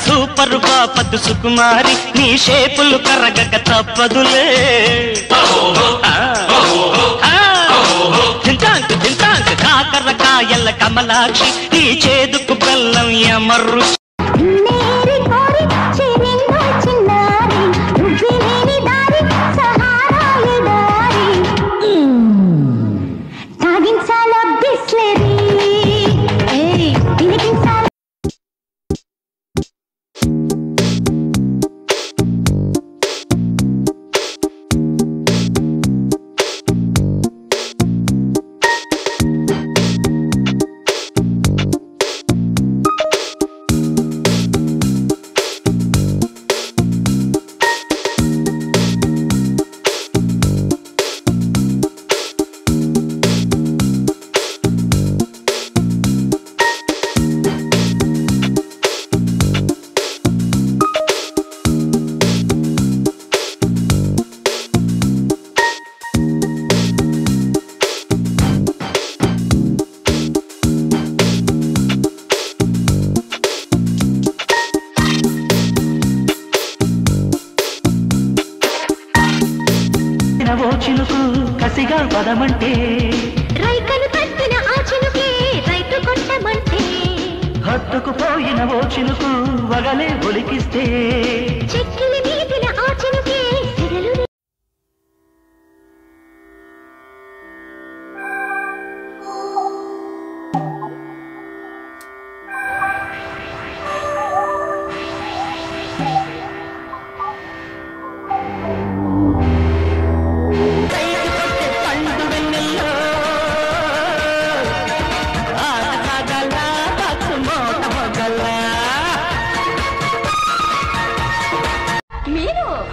super బాపద్దు సుకుమారి నీ షేపులు కరగక తప్పదులే చింతాంక్ చింతాంక్ కాకరకాయల కమలాక్షి నీ చేదుకు బెల్లం ఎమర్రు చినుకు కసిగా పదమంటే రైకలు తట్టిన ఆ చినుకే రైతు కొట్టమంటే హత్తుకుపోయిన ఓ చినుకు వగలే ఒలికిస్తే చెక్కిలి నీటిన ఆ చినుకే సిగలు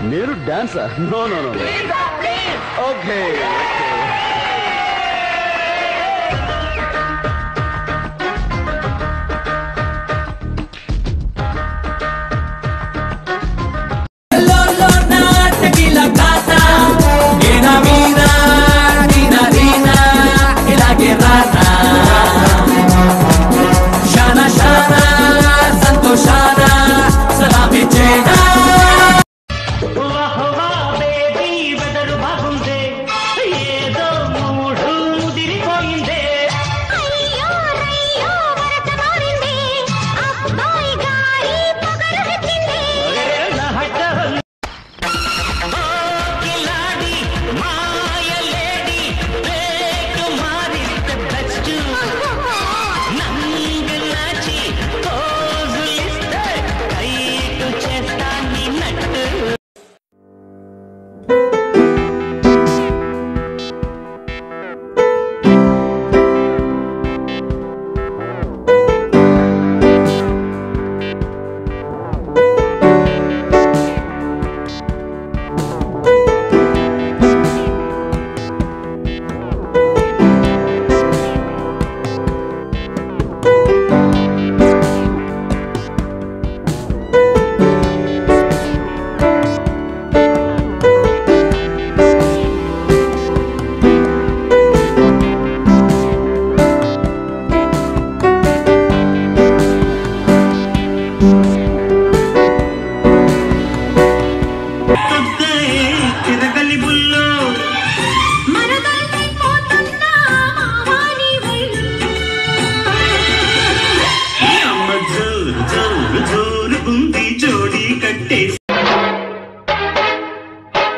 మీరు dancer no no no okay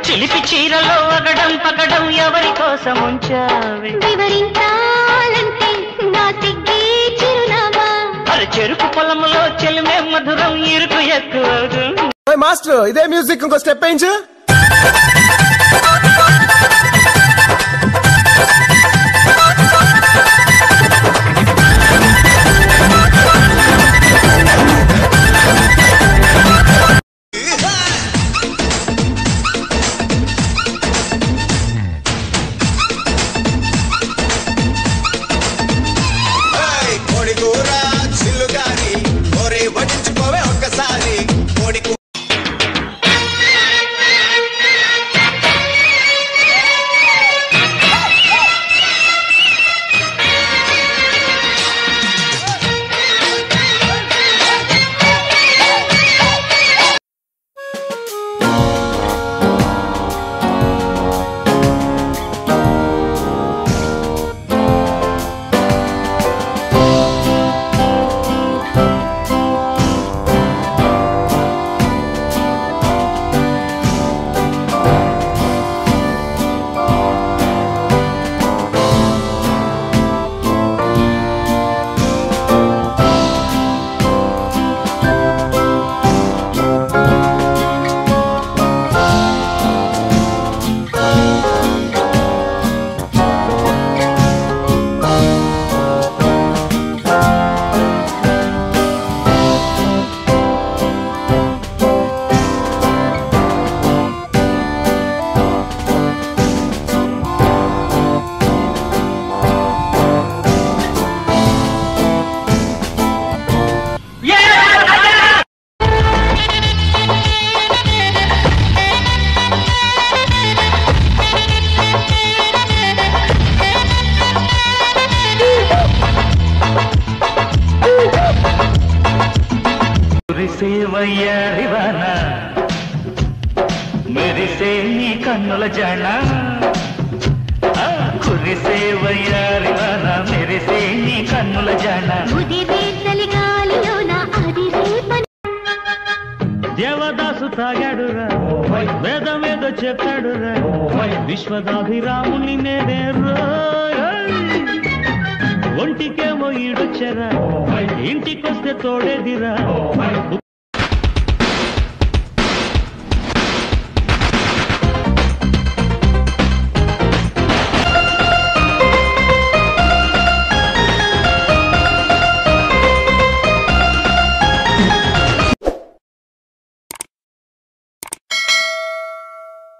చిలిపి చీరలో అగడం పగడం ఎవరి కోసం ఉంచావే వివరించాలంటే నా సిగ్గే చిరునామా అరే చెరుకు పొలంలో చెలిమే మధురం ఇరుకు ఎక్కువ మాస్టర్ ఇదే మ్యూజిక్ ఇంకో స్టెప్ వేయించు కురిసేవయ్యారివాన మెరిసే నీ కన్నుల జాణ కురిసేవయ్యారివాన మెరిసే నీ కన్నుల జాణ దేవదాసు తాగాడురా వేదమేదో చెప్పాడురా విశ్వదాభిరాముని నేనే ఒంటికేమో ఈడొచ్చరా ఇంటికొస్తే తోడేదిరా